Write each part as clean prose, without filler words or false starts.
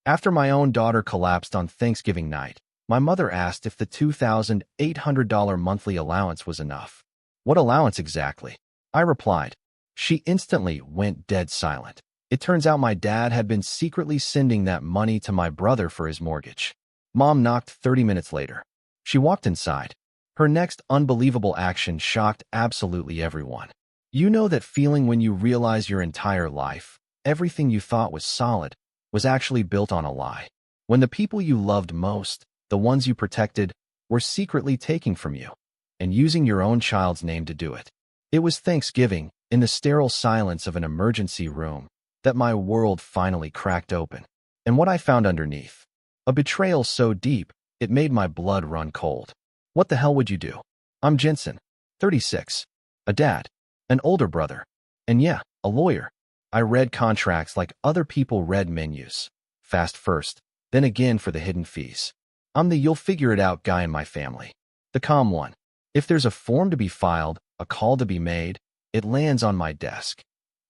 After my own daughter collapsed on Thanksgiving night, my mother asked if the $2,800 monthly allowance was enough. What allowance exactly? I replied. She instantly went dead silent. It turns out my dad had been secretly sending that money to my brother for his mortgage. Mom knocked 30 minutes later. She walked inside. Her next unbelievable action shocked absolutely everyone. You know that feeling when you realize your entire life, everything you thought was solid, was actually built on a lie. When the people you loved most, the ones you protected, were secretly taking from you and using your own child's name to do it. It was Thanksgiving, in the sterile silence of an emergency room, that my world finally cracked open. And what I found underneath? A betrayal so deep, it made my blood run cold. What the hell would you do? I'm Jensen, 36, a dad, an older brother, and yeah, a lawyer. I read contracts like other people read menus. Fast first, then again for the hidden fees. I'm the you'll figure it out guy in my family. The calm one. If there's a form to be filed, a call to be made, it lands on my desk.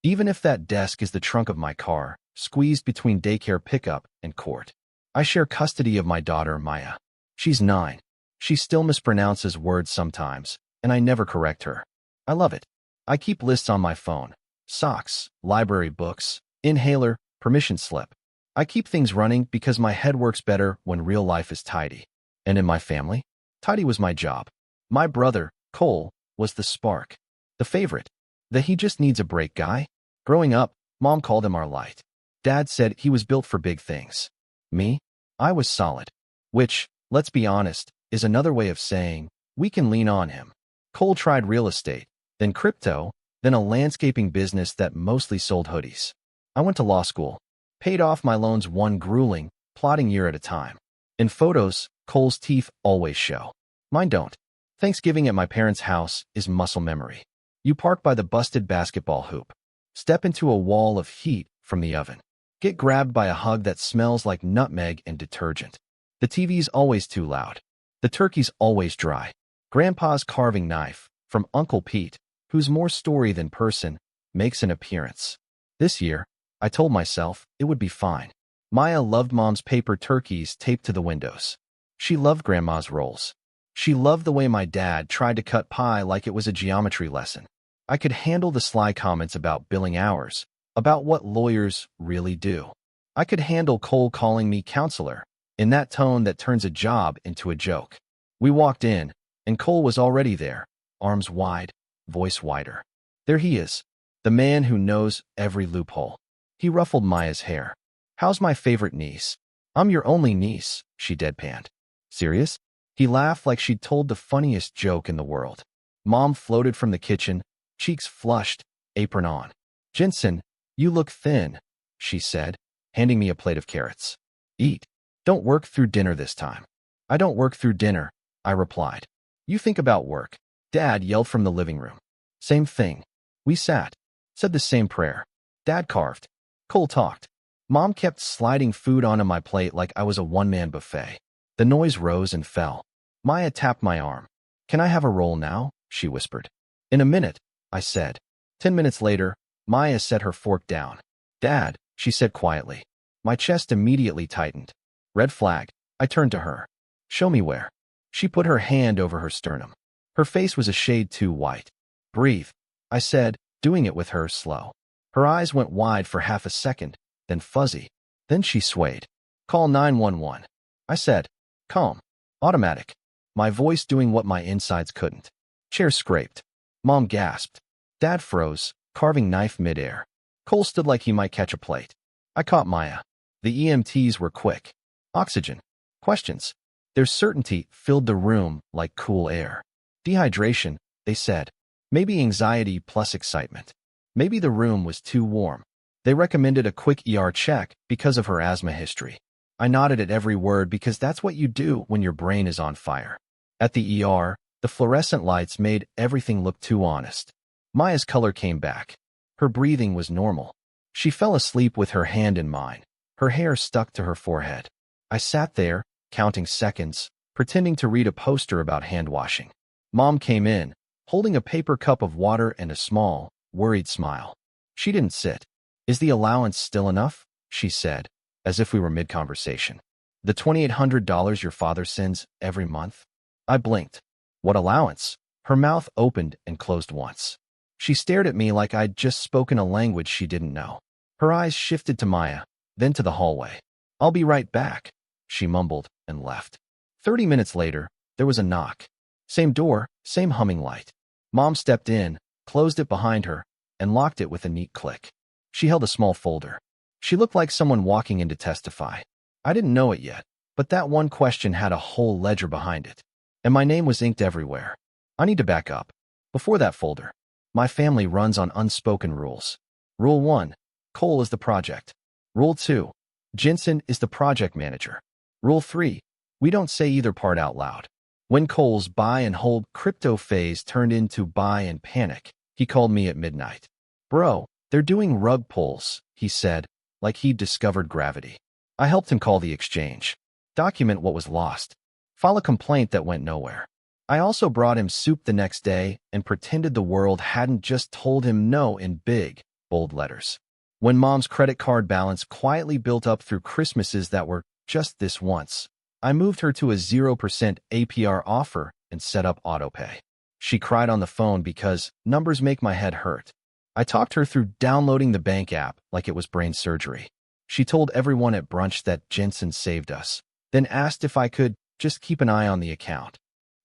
Even if that desk is the trunk of my car, squeezed between daycare pickup and court. I share custody of my daughter, Maya. She's 9. She still mispronounces words sometimes, and I never correct her. I love it. I keep lists on my phone. Socks, library books, inhaler, permission slip. I keep things running because my head works better when real life is tidy. And in my family, tidy was my job. My brother, Cole, was the spark. The favorite. The he just needs a break guy. Growing up, Mom called him our light. Dad said he was built for big things. Me? I was solid. Which, let's be honest, is another way of saying, we can lean on him. Cole tried real estate, then crypto, then a landscaping business that mostly sold hoodies. I went to law school, paid off my loans one grueling, plodding year at a time. In photos, Cole's teeth always show. Mine don't. Thanksgiving at my parents' house is muscle memory. You park by the busted basketball hoop. Step into a wall of heat from the oven. Get grabbed by a hug that smells like nutmeg and detergent. The TV's always too loud. The turkey's always dry. Grandpa's carving knife, from Uncle Pete, who's more story than person, makes an appearance. This year, I told myself it would be fine. Maya loved Mom's paper turkeys taped to the windows. She loved Grandma's rolls. She loved the way my dad tried to cut pie like it was a geometry lesson. I could handle the sly comments about billing hours, about what lawyers really do. I could handle Cole calling me counselor, in that tone that turns a job into a joke. We walked in, and Cole was already there, arms wide, voice wider. There he is, the man who knows every loophole. He ruffled Maya's hair. How's my favorite niece? I'm your only niece, she deadpanned. Serious? He laughed like she'd told the funniest joke in the world. Mom floated from the kitchen, cheeks flushed, apron on. Jensen, you look thin, she said, handing me a plate of carrots. Eat. Don't work through dinner this time. I don't work through dinner, I replied. You think about work. Dad yelled from the living room. Same thing. We sat, said the same prayer. Dad carved. Cole talked. Mom kept sliding food onto my plate like I was a one-man buffet. The noise rose and fell. Maya tapped my arm. Can I have a roll now? She whispered. In a minute, I said. 10 minutes later, Maya set her fork down. Dad, she said quietly. My chest immediately tightened. Red flag. I turned to her. Show me where. She put her hand over her sternum. Her face was a shade too white. Breathe, I said, doing it with her slow. Her eyes went wide for half a second, then fuzzy. Then she swayed. Call 911. I said. Calm. Automatic. My voice doing what my insides couldn't. Chair scraped. Mom gasped. Dad froze, carving knife midair. Cole stood like he might catch a plate. I caught Maya. The EMTs were quick. Oxygen. Questions. Their certainty filled the room like cool air. Dehydration, they said. Maybe anxiety plus excitement. Maybe the room was too warm. They recommended a quick ER check because of her asthma history. I nodded at every word because that's what you do when your brain is on fire. At the ER, the fluorescent lights made everything look too honest. Maya's color came back. Her breathing was normal. She fell asleep with her hand in mine. Her hair stuck to her forehead. I sat there, counting seconds, pretending to read a poster about hand washing. Mom came in, holding a paper cup of water and a small, worried smile. She didn't sit. Is the allowance still enough? She said. as if we were mid-conversation. The $2,800 your father sends every month? I blinked. What allowance? Her mouth opened and closed once. She stared at me like I'd just spoken a language she didn't know. Her eyes shifted to Maya, then to the hallway. I'll be right back, she mumbled and left. 30 minutes later, there was a knock. Same door, same humming light. Mom stepped in, closed it behind her, and locked it with a neat click. She held a small folder. She looked like someone walking in to testify. I didn't know it yet, but that one question had a whole ledger behind it. And my name was inked everywhere. I need to back up. Before that folder, my family runs on unspoken rules. Rule 1, Cole is the project. Rule 2, Jensen is the project manager. Rule 3, we don't say either part out loud. When Cole's buy and hold crypto phase turned into buy and panic, he called me at midnight. Bro, they're doing rug pulls, he said, like he'd discovered gravity. I helped him call the exchange, document what was lost, file a complaint that went nowhere. I also brought him soup the next day and pretended the world hadn't just told him no in big, bold letters. When Mom's credit card balance quietly built up through Christmases that were just this once, I moved her to a 0% APR offer and set up autopay. She cried on the phone because numbers make my head hurt. I talked her through downloading the bank app like it was brain surgery. She told everyone at brunch that Jensen saved us, then asked if I could just keep an eye on the account.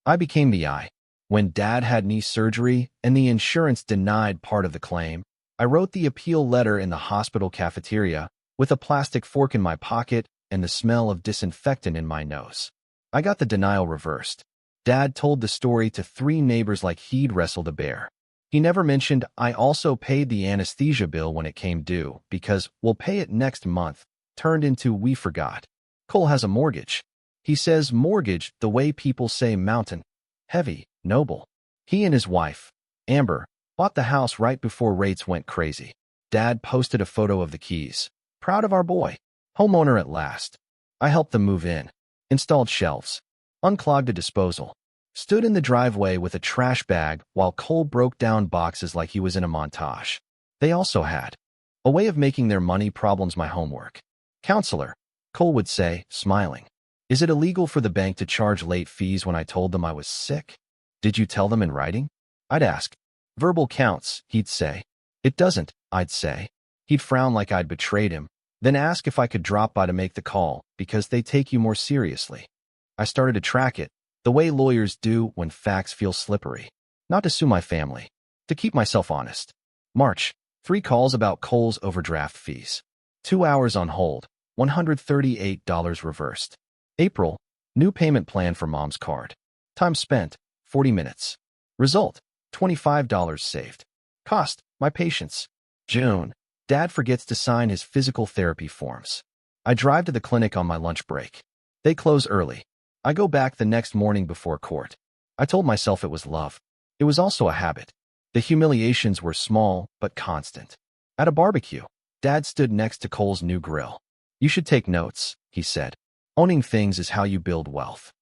I became the eye. When Dad had knee surgery and the insurance denied part of the claim, I wrote the appeal letter in the hospital cafeteria with a plastic fork in my pocket and the smell of disinfectant in my nose. I got the denial reversed. Dad told the story to 3 neighbors like he'd wrestled a bear. He never mentioned I also paid the anesthesia bill when it came due because we'll pay it next month turned into we forgot. Cole has a mortgage. He says mortgage the way people say mountain. Heavy, noble. He and his wife, Amber, bought the house right before rates went crazy. Dad posted a photo of the keys. Proud of our boy. Homeowner at last. I helped them move in. Installed shelves. Unclogged a disposal. Stood in the driveway with a trash bag while Cole broke down boxes like he was in a montage. They also had a way of making their money problems my homework. Counselor, Cole would say, smiling. Is it illegal for the bank to charge late fees when I told them I was sick? Did you tell them in writing? I'd ask. Verbal counts, he'd say. It doesn't, I'd say. He'd frown like I'd betrayed him, then ask if I could drop by to make the call because they take you more seriously. I started to track it, the way lawyers do when facts feel slippery. Not to sue my family, to keep myself honest. March, 3 calls about Cole's overdraft fees. 2 hours on hold, $138 reversed. April, new payment plan for Mom's card. Time spent, 40 minutes. Result, $25 saved. Cost, my patience. June, Dad forgets to sign his physical therapy forms. I drive to the clinic on my lunch break. They close early. I go back the next morning before court. I told myself it was love. It was also a habit. The humiliations were small but constant. At a barbecue, Dad stood next to Cole's new grill. You should take notes, he said. Owning things is how you build wealth.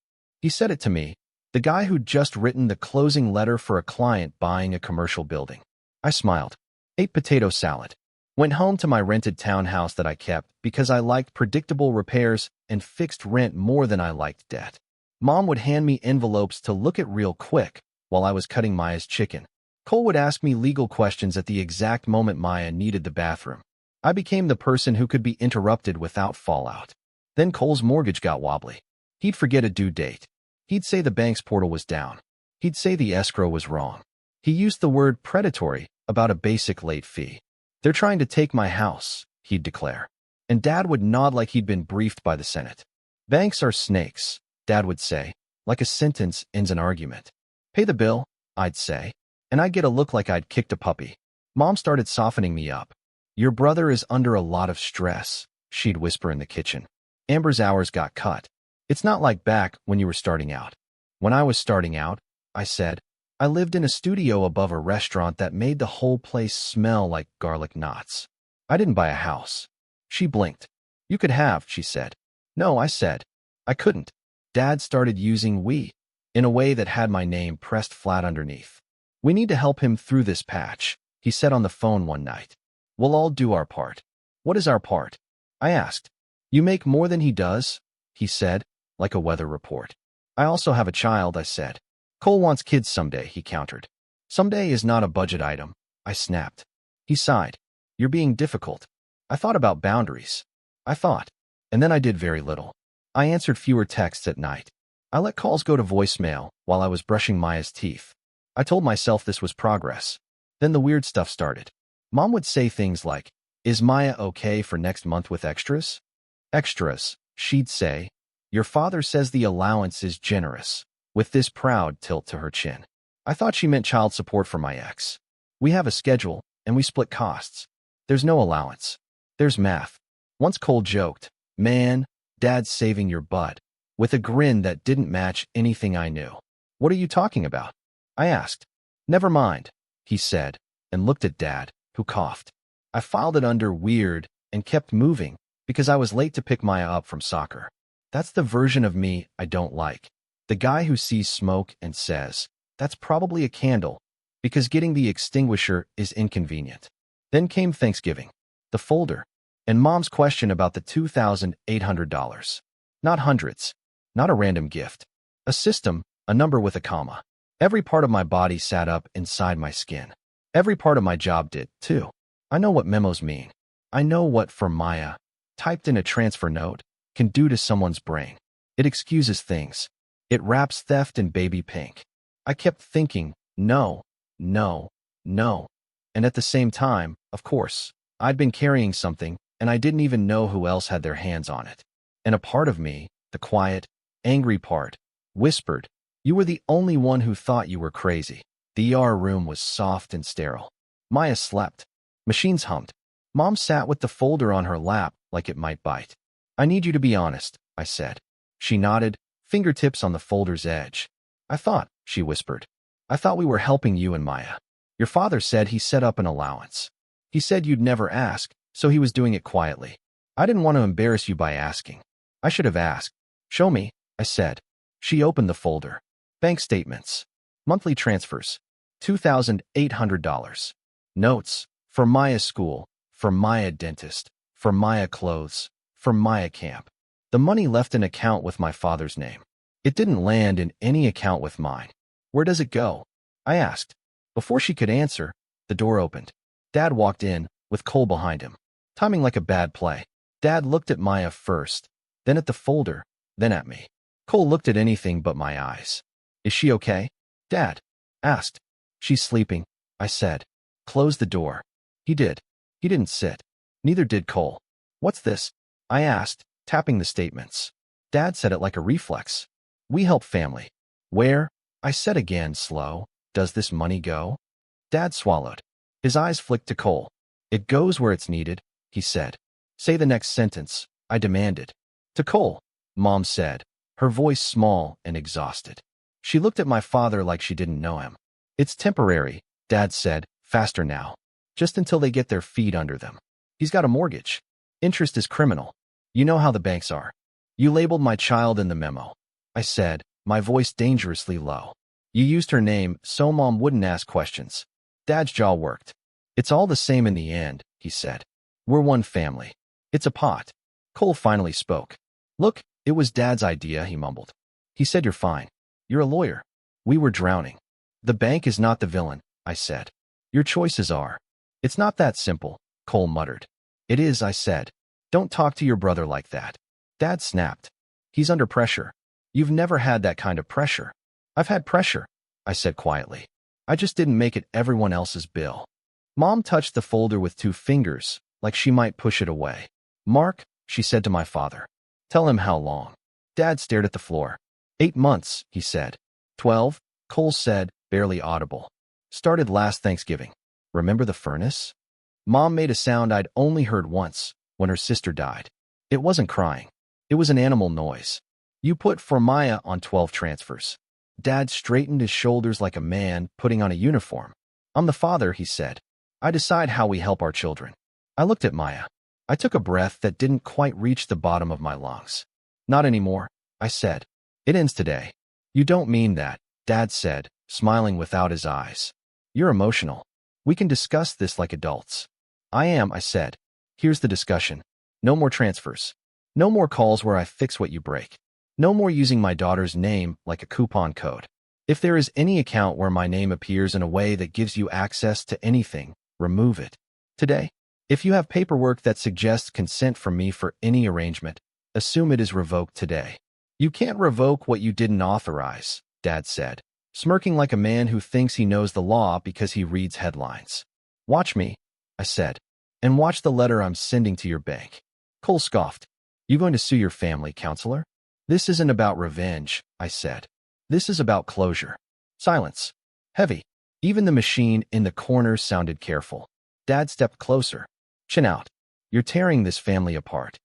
He said it to me, the guy who'd just written the closing letter for a client buying a commercial building. I smiled, ate potato salad, went home to my rented townhouse that I kept because I liked predictable repairs and fixed rent more than I liked debt. Mom would hand me envelopes to look at real quick while I was cutting Maya's chicken. Cole would ask me legal questions at the exact moment Maya needed the bathroom. I became the person who could be interrupted without fallout. Then Cole's mortgage got wobbly. He'd forget a due date. He'd say the bank's portal was down. He'd say the escrow was wrong. He used the word predatory about a basic late fee. They're trying to take my house, he'd declare. And Dad would nod like he'd been briefed by the Senate. Banks are snakes, Dad would say, like a sentence ends an argument. Pay the bill, I'd say, and I'd get a look like I'd kicked a puppy. Mom started softening me up. Your brother is under a lot of stress, she'd whisper in the kitchen. Amber's hours got cut. It's not like back when you were starting out. When I was starting out, I said, I lived in a studio above a restaurant that made the whole place smell like garlic knots. I didn't buy a house. She blinked. You could have, she said. No, I said. I couldn't. Dad started using we in a way that had my name pressed flat underneath. We need to help him through this patch, he said on the phone one night. We'll all do our part. What is our part? I asked. You make more than he does, he said, like a weather report. I also have a child, I said. Cole wants kids someday, he countered. Someday is not a budget item, I snapped. He sighed. You're being difficult. I thought about boundaries. I thought. And then I did very little. I answered fewer texts at night. I let calls go to voicemail while I was brushing Maya's teeth. I told myself this was progress. Then the weird stuff started. Mom would say things like, "Is Maya okay for next month with extras?" Extras, she'd say. Your father says the allowance is generous, with this proud tilt to her chin. I thought she meant child support for my ex. We have a schedule, and we split costs. There's no allowance. There's math. Once Cole joked, "Man, Dad's saving your butt," with a grin that didn't match anything I knew. What are you talking about? I asked. Never mind, he said, and looked at Dad, who coughed. I filed it under weird and kept moving because I was late to pick Maya up from soccer. That's the version of me I don't like. The guy who sees smoke and says, "That's probably a candle," because getting the extinguisher is inconvenient. Then came Thanksgiving, the folder, and Mom's question about the $2,800. Not hundreds, not a random gift. A system, a number with a comma. Every part of my body sat up inside my skin. Every part of my job did, too. I know what memos mean. I know what "for Maya," typed in a transfer note, can do to someone's brain. It excuses things. It wraps theft in baby pink. I kept thinking, no, no, no. And at the same time, of course, I'd been carrying something, and I didn't even know who else had their hands on it. And a part of me, the quiet, angry part, whispered, "You were the only one who thought you were crazy." The ER room was soft and sterile. Maya slept. Machines hummed. Mom sat with the folder on her lap like it might bite. "I need you to be honest," I said. She nodded, fingertips on the folder's edge. "I thought," she whispered, "I thought we were helping you and Maya. Your father said he set up an allowance. He said you'd never ask, so he was doing it quietly. I didn't want to embarrass you by asking. I should have asked." "Show me," I said. She opened the folder. Bank statements. Monthly transfers. $2,800. Notes. For Maya school. For Maya dentist. For Maya clothes. For Maya camp. The money left an account with my father's name. It didn't land in any account with mine. "Where does it go?" I asked. Before she could answer, the door opened. Dad walked in, with Cole behind him. Timing like a bad play. Dad looked at Maya first, then at the folder, then at me. Cole looked at anything but my eyes. "Is she okay?" Dad asked. "She's sleeping," I said. "Close the door." He did. He didn't sit. Neither did Cole. "What's this?" I asked, tapping the statements. Dad said it like a reflex. "We help family." "Where," I said again, slow, "does this money go?" Dad swallowed. His eyes flicked to Cole. "It goes where it's needed," he said. "Say the next sentence," I demanded. "To Cole," Mom said, her voice small and exhausted. She looked at my father like she didn't know him. "It's temporary," Dad said, faster now. "Just until they get their feet under them. He's got a mortgage. Interest is criminal. You know how the banks are." "You labeled my child in the memo," I said, my voice dangerously low. "You used her name so Mom wouldn't ask questions." Dad's jaw worked. "It's all the same in the end," he said. "We're one family. It's a pot." Cole finally spoke. "Look, it was Dad's idea," he mumbled. "He said you're fine. You're a lawyer." "We were drowning." "The bank is not the villain," I said. "Your choices are." "It's not that simple," Cole muttered. "It is," I said. "Don't talk to your brother like that." Dad snapped. "He's under pressure." "You've never had that kind of pressure." "I've had pressure," I said quietly. "I just didn't make it everyone else's bill." Mom touched the folder with 2 fingers, like she might push it away. "Mark," she said to my father. "Tell him how long." Dad stared at the floor. 8 months, he said. 12, Cole said, barely audible. "Started last Thanksgiving. Remember the furnace?" Mom made a sound I'd only heard once, when her sister died. It wasn't crying. It was an animal noise. "You put for Maya on 12 transfers." Dad straightened his shoulders like a man putting on a uniform. "I'm the father," he said. "I decide how we help our children." I looked at Maya. I took a breath that didn't quite reach the bottom of my lungs. "Not anymore," I said. "It ends today." "You don't mean that," Dad said, smiling without his eyes. "You're emotional. We can discuss this like adults." "I am," I said. "Here's the discussion. No more transfers. No more calls where I fix what you break. No more using my daughter's name like a coupon code. If there is any account where my name appears in a way that gives you access to anything, remove it. Today, if you have paperwork that suggests consent from me for any arrangement, assume it is revoked today. You can't revoke what you didn't authorize, Dad said, smirking like a man who thinks he knows the law because he reads headlines. Watch me, I said, and watch the letter I'm sending to your bank. Cole scoffed. You going to sue your family, counselor? This isn't about revenge, I said. This is about closure. Silence. Heavy. Even the machine in the corner sounded careful. Dad stepped closer. Chin out. You're tearing this family apart.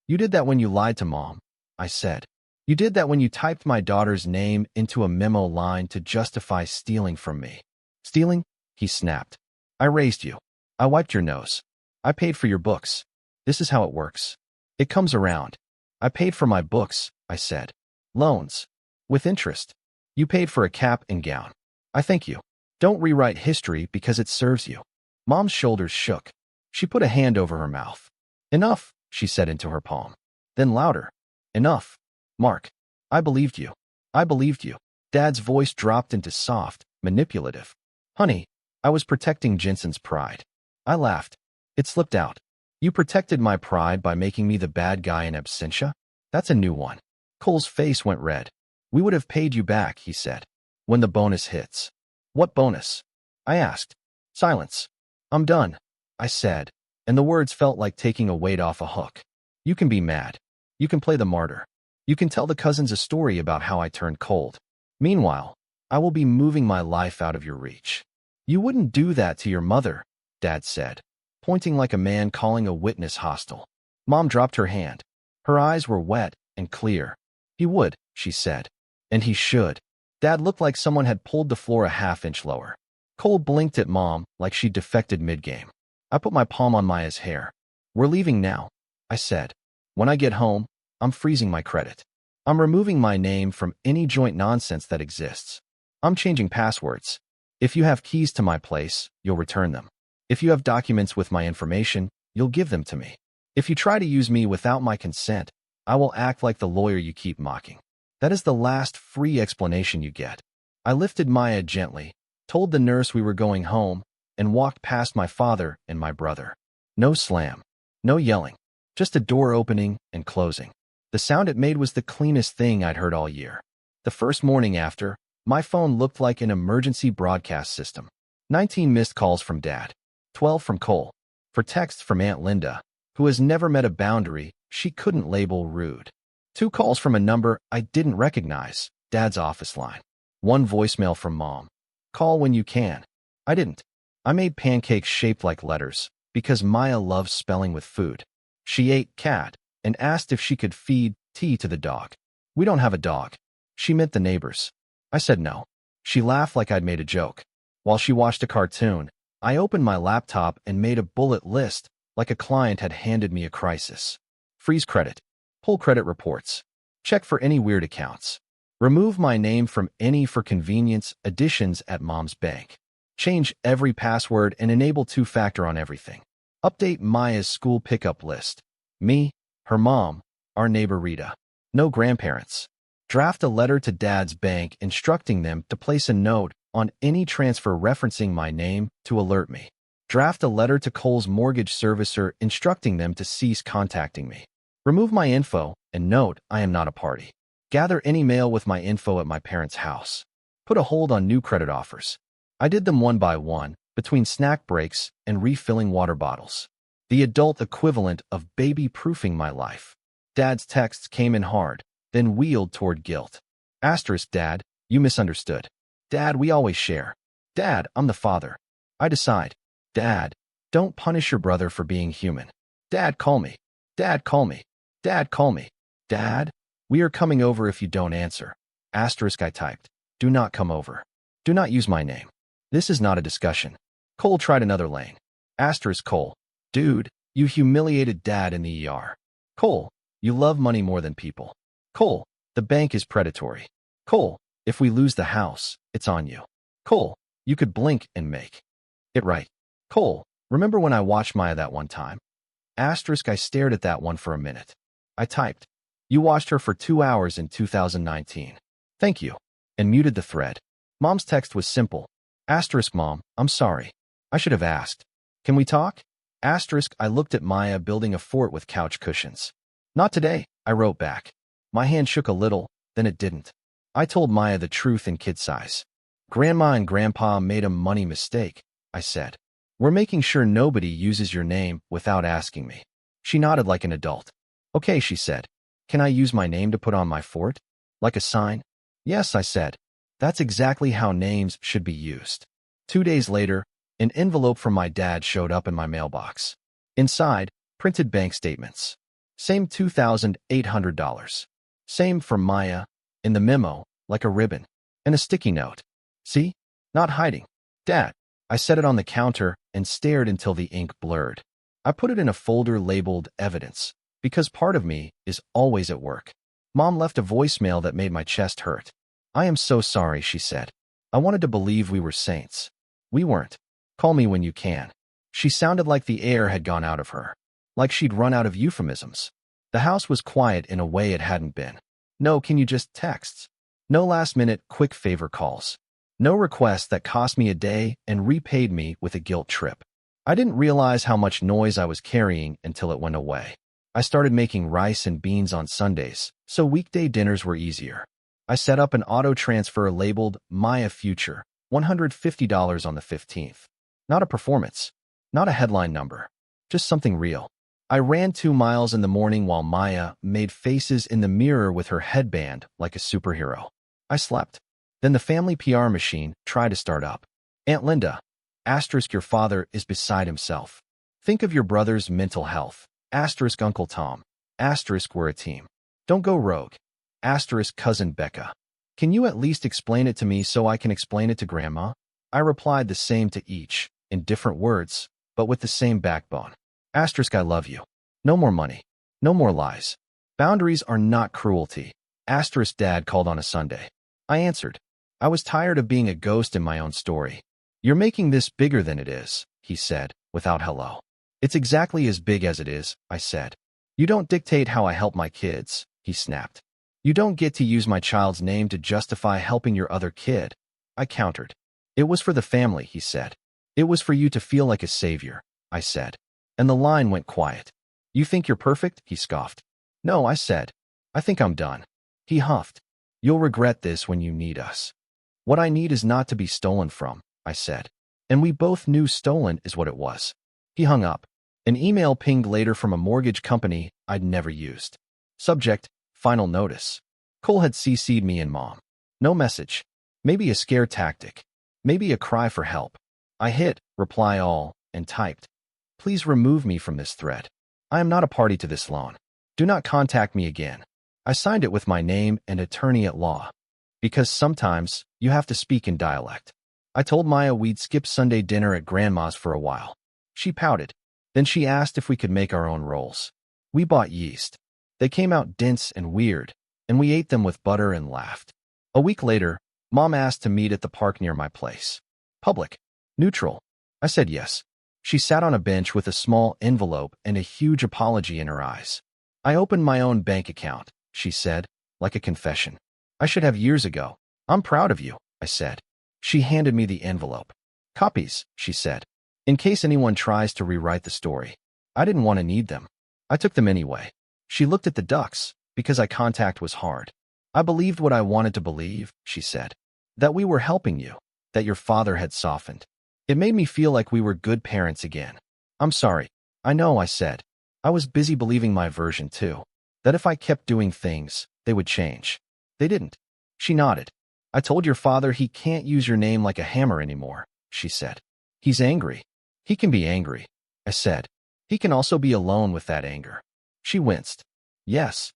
You did that when you lied to Mom, I said. You did that when you typed my daughter's name into a memo line to justify stealing from me. Stealing? He snapped. I raised you. I wiped your nose. I paid for your books. This is how it works. It comes around. I paid for my books, I said. Loans. With interest. You paid for a cap and gown. I thank you. Don't rewrite history because it serves you. Mom's shoulders shook. She put a hand over her mouth. Enough, she said into her palm. Then louder. Enough. Mark. I believed you. I believed you. Dad's voice dropped into soft, manipulative. Honey, I was protecting Jensen's pride. I laughed. It slipped out. You protected my pride by making me the bad guy in absentia? That's a new one. Cole's face went red. We would have paid you back, he said. When the bonus hits. What bonus? I asked. Silence. I'm done, I said, and the words felt like taking a weight off a hook. You can be mad. You can play the martyr. You can tell the cousins a story about how I turned cold. Meanwhile, I will be moving my life out of your reach. You wouldn't do that to your mother, Dad said, pointing like a man calling a witness hostile. Mom dropped her hand. Her eyes were wet and clear. He would, she said. And he should. Dad looked like someone had pulled the floor a half-inch lower. Cole blinked at Mom like she'd defected mid-game. I put my palm on Maya's hair. We're leaving now, I said. When I get home, I'm freezing my credit. I'm removing my name from any joint nonsense that exists. I'm changing passwords. If you have keys to my place, you'll return them. If you have documents with my information, you'll give them to me. If you try to use me without my consent, I will act like the lawyer you keep mocking. That is the last free explanation you get. I lifted Maya gently, told the nurse we were going home, and walked past my father and my brother. No slam. No yelling. Just a door opening and closing. The sound it made was the cleanest thing I'd heard all year. The first morning after, my phone looked like an emergency broadcast system. 19 missed calls from Dad. 12 from Cole. For texts from Aunt Linda, who has never met a boundary she couldn't label rude. 2 calls from a number I didn't recognize, Dad's office line. 1 voicemail from Mom. Call when you can. I didn't. I made pancakes shaped like letters, because Maya loves spelling with food. She ate cat and asked if she could feed tea to the dog. We don't have a dog. She meant the neighbors. I said no. She laughed like I'd made a joke. While she watched a cartoon, I opened my laptop and made a bullet list like a client had handed me a crisis. Freeze credit. Pull credit reports. Check for any weird accounts. Remove my name from any for convenience additions at Mom's bank. Change every password and enable 2-factor on everything. Update Maya's school pickup list. Me, her mom, our neighbor Rita. No grandparents. Draft a letter to Dad's bank instructing them to place a note on any transfer referencing my name to alert me. Draft a letter to Cole's mortgage servicer instructing them to cease contacting me. Remove my info and note I am not a party. Gather any mail with my info at my parents' house. Put a hold on new credit offers. I did them one by one, between snack breaks and refilling water bottles. The adult equivalent of baby-proofing my life. Dad's texts came in hard, then wheeled toward guilt. Asterisk, Dad, you misunderstood. Dad, we always share. Dad, I'm the father. I decide. Dad, don't punish your brother for being human. Dad, call me. Dad, call me. Dad, call me. Dad, we are coming over if you don't answer. Asterisk, I typed. Do not come over. Do not use my name. This is not a discussion. Cole tried another lane. Asterisk, Cole. Dude, you humiliated Dad in the ER. Cole, you love money more than people. Cole, the bank is predatory. Cole, if we lose the house, it's on you. Cole, you could blink and make it right. Cole, remember when I watched Maya that one time? Asterisk, I stared at that one for a minute. I typed. You watched her for 2 hours in 2019. Thank you. And muted the thread. Mom's text was simple. Asterisk Mom, I'm sorry. I should have asked. Can we talk? Asterisk I looked at Maya building a fort with couch cushions. Not today, I wrote back. My hand shook a little, then it didn't. I told Maya the truth in kid size. Grandma and Grandpa made a money mistake, I said. We're making sure nobody uses your name without asking me. She nodded like an adult. Okay, she said. Can I use my name to put on my fort? Like a sign? Yes, I said. That's exactly how names should be used. 2 days later, an envelope from my dad showed up in my mailbox. Inside, printed bank statements. Same $2,800. Same from Maya. In the memo, like a ribbon. And a sticky note. See? Not hiding. Dad. I set it on the counter and stared until the ink blurred. I put it in a folder labeled Evidence, because part of me is always at work. Mom left a voicemail that made my chest hurt. I am so sorry, she said. I wanted to believe we were saints. We weren't. Call me when you can. She sounded like the air had gone out of her. Like she'd run out of euphemisms. The house was quiet in a way it hadn't been. No, can you just text? No last-minute quick favor calls. No request that cost me a day and repaid me with a guilt trip. I didn't realize how much noise I was carrying until it went away. I started making rice and beans on Sundays, so weekday dinners were easier. I set up an auto transfer labeled Maya Future, $150 on the 15th. Not a performance, not a headline number, just something real. I ran 2 miles in the morning while Maya made faces in the mirror with her headband like a superhero. I slept. Then the family PR machine tried to start up. Aunt Linda, asterisk your father is beside himself. Think of your brother's mental health. Asterisk Uncle Tom. Asterisk we're a team. Don't go rogue. Asterisk cousin Becca. Can you at least explain it to me so I can explain it to Grandma? I replied the same to each, in different words, but with the same backbone. Asterisk I love you. No more money. No more lies. Boundaries are not cruelty. Asterisk Dad called on a Sunday. I answered. I was tired of being a ghost in my own story. You're making this bigger than it is, he said, without hello. It's exactly as big as it is, I said. You don't dictate how I help my kids, he snapped. You don't get to use my child's name to justify helping your other kid, I countered. It was for the family, he said. It was for you to feel like a savior, I said. And the line went quiet. You think you're perfect? He scoffed. No, I said. I think I'm done. He huffed. You'll regret this when you need us. What I need is not to be stolen from, I said. And we both knew stolen is what it was. He hung up. An email pinged later from a mortgage company I'd never used. Subject, final notice. Cole had CC'd me and Mom. No message. Maybe a scare tactic. Maybe a cry for help. I hit reply all and typed. Please remove me from this thread. I am not a party to this loan. Do not contact me again. I signed it with my name and attorney at law. Because sometimes you have to speak in dialect. I told Maya we'd skip Sunday dinner at Grandma's for a while. She pouted. Then she asked if we could make our own rolls. We bought yeast. They came out dense and weird, and we ate them with butter and laughed. A week later, Mom asked to meet at the park near my place. Public. Neutral. I said yes. She sat on a bench with a small envelope and a huge apology in her eyes. I opened my own bank account, she said, like a confession. I should have years ago. I'm proud of you, I said. She handed me the envelope. Copies, she said. In case anyone tries to rewrite the story. I didn't want to need them. I took them anyway. She looked at the ducks, because eye contact was hard. I believed what I wanted to believe, she said. That we were helping you. That your father had softened. It made me feel like we were good parents again. I'm sorry. I know, I said. I was busy believing my version too. That if I kept doing things, they would change. They didn't. She nodded. I told your father he can't use your name like a hammer anymore, she said. He's angry. He can be angry, I said. He can also be alone with that anger. She winced. Yes.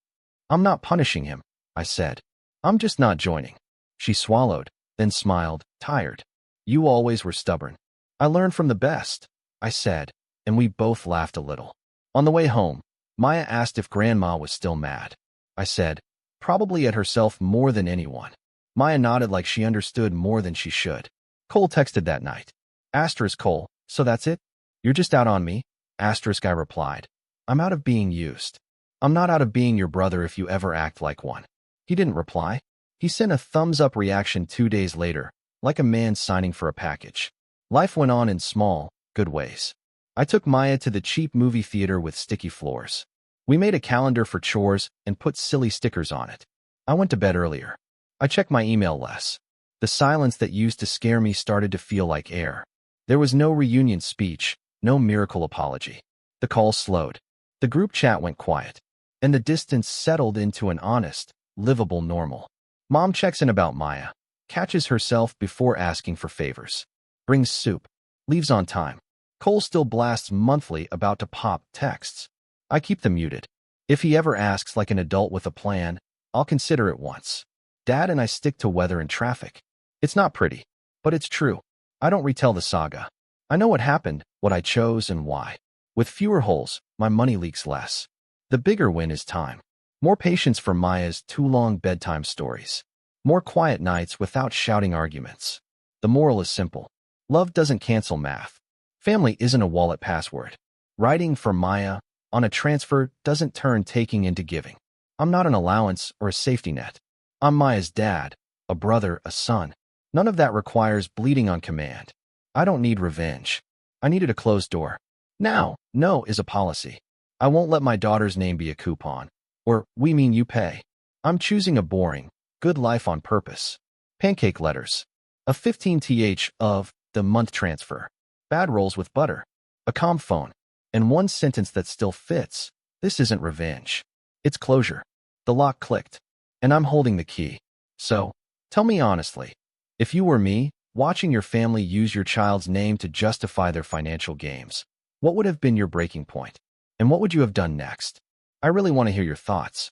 I'm not punishing him, I said. I'm just not joining. She swallowed, then smiled, tired. You always were stubborn. I learned from the best, I said, and we both laughed a little. On the way home, Maya asked if Grandma was still mad. I said, probably at herself more than anyone. Maya nodded like she understood more than she should. Cole texted that night. Asterisk Cole, so that's it? You're just out on me? Asterisk I replied. I'm out of being used. I'm not out of being your brother if you ever act like one. He didn't reply. He sent a thumbs-up reaction 2 days later, like a man signing for a package. Life went on in small, good ways. I took Maya to the cheap movie theater with sticky floors. We made a calendar for chores and put silly stickers on it. I went to bed earlier. I checked my email less. The silence that used to scare me started to feel like air. There was no reunion speech, no miracle apology. The call slowed. The group chat went quiet. And the distance settled into an honest, livable normal. Mom checks in about Maya, catches herself before asking for favors, brings soup, leaves on time. Cole still blasts monthly about to pop texts. I keep them muted. If he ever asks like an adult with a plan, I'll consider it once. Dad and I stick to weather and traffic. It's not pretty, but it's true. I don't retell the saga. I know what happened, what I chose, and why. With fewer holes, my money leaks less. The bigger win is time. More patience for Maya's too long bedtime stories. More quiet nights without shouting arguments. The moral is simple. Love doesn't cancel math. Family isn't a wallet password. Writing for Maya on a transfer doesn't turn taking into giving. I'm not an allowance or a safety net. I'm Maya's dad, a brother, a son. None of that requires bleeding on command. I don't need revenge. I needed a closed door. Now, no is a policy. I won't let my daughter's name be a coupon. Or, we mean you pay. I'm choosing a boring, good life on purpose. Pancake letters. A 15th of the month transfer. Bad rolls with butter. A calm phone. And one sentence that still fits. This isn't revenge. It's closure. The lock clicked. And I'm holding the key. So, tell me honestly, if you were me, watching your family use your child's name to justify their financial games, what would have been your breaking point? And what would you have done next? I really want to hear your thoughts.